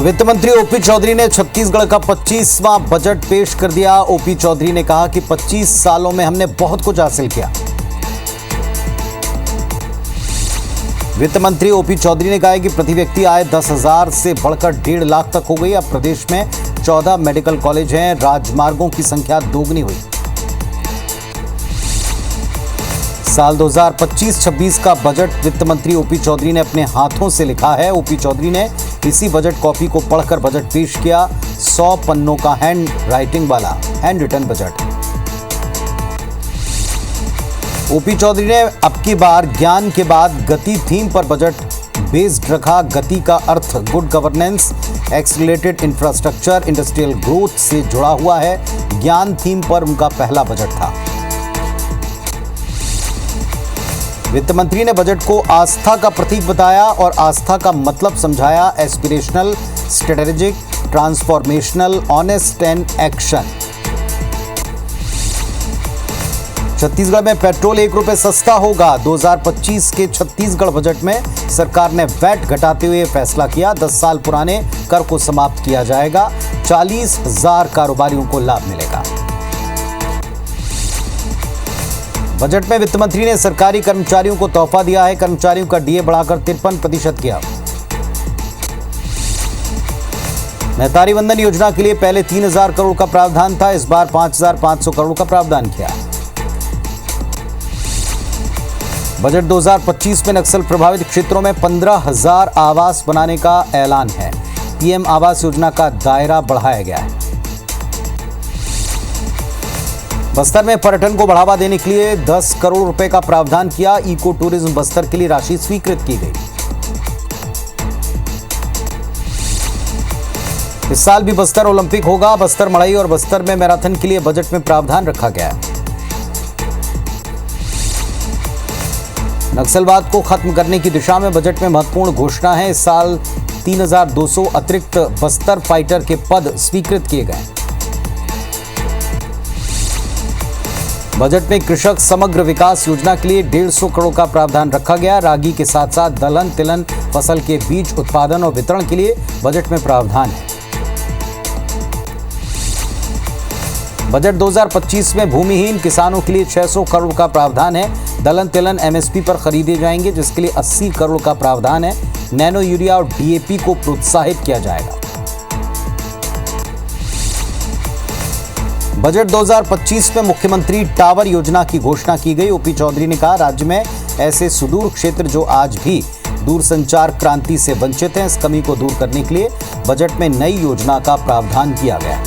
वित्त मंत्री ओपी चौधरी ने छत्तीसगढ़ का 25वां बजट पेश कर दिया। ओपी चौधरी ने कहा कि 25 सालों में हमने बहुत कुछ हासिल किया। वित्त मंत्री ओपी चौधरी ने कहा कि प्रति व्यक्ति आय 10,000 से बढ़कर 1.5 लाख तक हो गई। अब प्रदेश में 14 मेडिकल कॉलेज हैं। राजमार्गों की संख्या दोगुनी हुई। साल 2025-26 का बजट वित्त मंत्री ओपी चौधरी ने अपने हाथों से लिखा है। ओपी चौधरी ने इसी बजट कॉपी को पढ़कर बजट पेश किया। 100 पन्नों का हैंड राइटिंग वाला hand written budget. OP Chaudhary ने अब की बार ज्ञान के बाद गति थीम पर बजट बेस्ड रखा। गति का अर्थ good governance, accelerated infrastructure, industrial growth से जुड़ा हुआ है। ज्ञान थीम पर उनका पहला बजट था। वित्त मंत्री ने बजट को आस्था का प्रतीक बताया और आस्था का मतलब समझाया। Aspirational, strategic, transformational, honest and action. Chhattisgarh में पेट्रोल 1 रुपये सस्ता होगा। 2025 के छत्तीसगढ़ बजट में सरकार ने वैट घटाते हुए फैसला किया। 10 साल पुराने कर को समाप्त किया जाएगा। 40,000 कारोबारियों को लाभ मिलेगा। बजट में वित्त मंत्री ने सरकारी कर्मचारियों को तोहफा दिया है। कर्मचारियों का डीए बढ़ाकर 53% किया। महतारी वंदन योजना के लिए पहले 3,000 करोड़ का प्रावधान था। इस बार 5,500 करोड़ का प्रावधान किया। बजट 2025 में नक्सल प्रभावित क्षेत्रों में 15,000 आवास बनाने का ऐलान है। पीएम आवास योजना का दायरा बढ़ाया गया है। बस्तर में पर्यटन को बढ़ावा देने के लिए 10 करोड़ रुपए का प्रावधान किया। इको टूरिज्म बस्तर के लिए राशि स्वीकृत की गई। इस साल भी बस्तर ओलंपिक होगा। बस्तर मड़ई और बस्तर में मैराथन के लिए बजट में प्रावधान रखा गया है। नक्सलवाद को खत्म करने की दिशा में बजट में महत्वपूर्ण घोषणा है। इस साल 3,200 अतिरिक्त बस्तर फाइटर के पद स्वीकृत किए गए। बजट में कृषक समग्र विकास योजना के लिए 150 करोड़ का प्रावधान रखा गया। रागी के साथ साथ दलहन तिलहन फसल के बीज उत्पादन और वितरण के लिए बजट में प्रावधान है। बजट 2025 में भूमिहीन किसानों के लिए 600 करोड़ का प्रावधान है। दलहन तिलहन एमएसपी पर खरीदे जाएंगे, जिसके लिए 80 करोड़ का प्रावधान है। नैनो यूरिया और डीएपी को प्रोत्साहित किया जाएगा। बजट 2025 में मुख्यमंत्री टावर योजना की घोषणा की गई। ओपी चौधरी ने कहा, राज्य में ऐसे सुदूर क्षेत्र जो आज भी दूरसंचार क्रांति से वंचित हैं, इस कमी को दूर करने के लिए बजट में नई योजना का प्रावधान किया गया।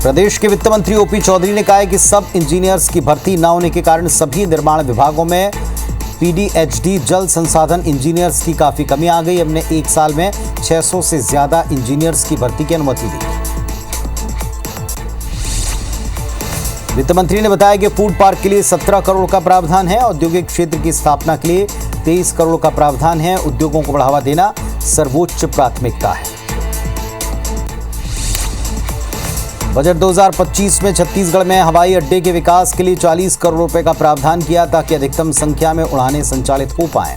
प्रदेश के वित्त मंत्री ओपी चौधरी ने कहा है कि सब इंजीनियर्स की भर्ती न होने के कारण सभी निर्माण विभागों में पीडीएचडी जल संसाधन इंजीनियर्स की काफी कमी आ गई। हमने एक साल में 600 से ज्यादा इंजीनियर्स की भर्ती की अनुमति दी। वित्त मंत्री ने बताया कि फूड पार्क के लिए 17 करोड़ का प्रावधान है। औद्योगिक क्षेत्र की स्थापना के लिए 23 करोड़ का प्रावधान है। उद्योगों को बढ़ावा देना सर्वोच्च प्राथमिकता है। बजट 2025 में छत्तीसगढ़ में हवाई अड्डे के विकास के लिए 40 करोड़ रुपए का प्रावधान किया, ताकि अधिकतम संख्या में उड़ानें संचालित हो पाएं।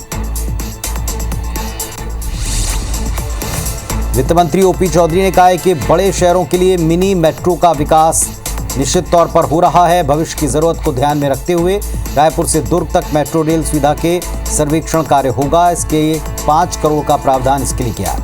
वित्त मंत्री ओपी चौधरी ने कहा है कि बड़े शहरों के लिए मिनी मेट्रो का विकास निश्चित तौर पर हो रहा है। भविष्य की जरूरत को ध्यान में रखते हुए रायपुर से दुर्ग तक मेट्रो रेल सुविधा के सर्वेक्षण कार्य होगा। इसके 5 करोड़ का प्रावधान इसके लिए किया।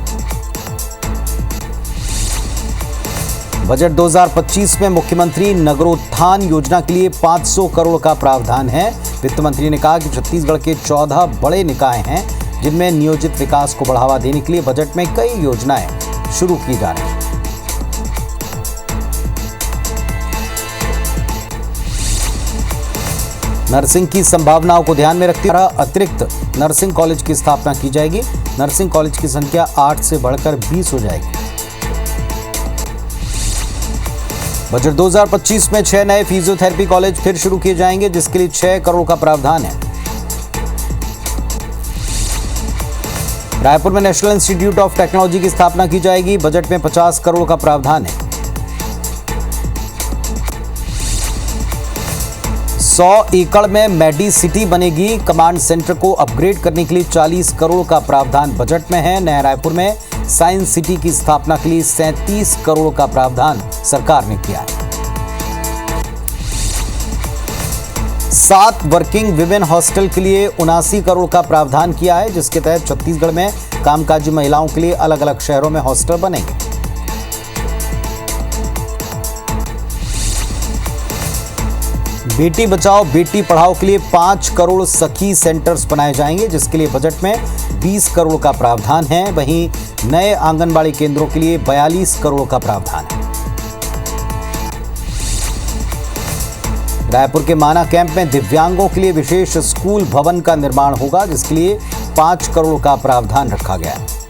बजट 2025 में मुख्यमंत्री नगरोत्थान योजना के लिए 500 करोड़ का प्रावधान है। वित्त मंत्री ने कहा कि छत्तीसगढ़ के 14 बड़े निकाय हैं, जिनमें नियोजित विकास को बढ़ावा देने के लिए बजट में कई योजनाएं शुरू की जा रही हैं। नर्सिंग की संभावनाओं को ध्यान में रखते हुए अतिरिक्त नर्सिंग कॉलेज की स्थापना की जाएगी। नर्सिंग कॉलेज की संख्या 8 से बढ़कर 20 हो जाएगी। बजट 2025 में 6 नए फिजियोथेरेपी कॉलेज फिर शुरू किए जाएंगे, जिसके लिए 6 करोड़ का प्रावधान है। रायपुर में नेशनल इंस्टीट्यूट ऑफ टेक्नोलॉजी की स्थापना की जाएगी। बजट में 50 करोड़ का प्रावधान है। 100 एकड़ में मेडी सिटी बनेगी। कमांड सेंटर को अपग्रेड करने के लिए 40 करोड़ का प्रावधान बजट में है। नया रायपुर में साइंस सिटी की स्थापना के लिए 37 करोड़ का प्रावधान सरकार ने किया है। 7 वर्किंग विमेन हॉस्टल के लिए 79 करोड़ का प्रावधान किया है, जिसके तहत छत्तीसगढ़ में कामकाजी महिलाओं के लिए अलग अलग शहरों में हॉस्टल बनेंगे। बेटी बचाओ बेटी पढ़ाओ के लिए 5 करोड़ सखी सेंटर्स बनाए जाएंगे, जिसके लिए बजट में 20 करोड़ का प्रावधान है। वहीं नए आंगनबाड़ी केंद्रों के लिए 42 करोड़ का प्रावधान है। रायपुर के माना कैंप में दिव्यांगों के लिए विशेष स्कूल भवन का निर्माण होगा, जिसके लिए 5 करोड़ का प्रावधान रखा गया है।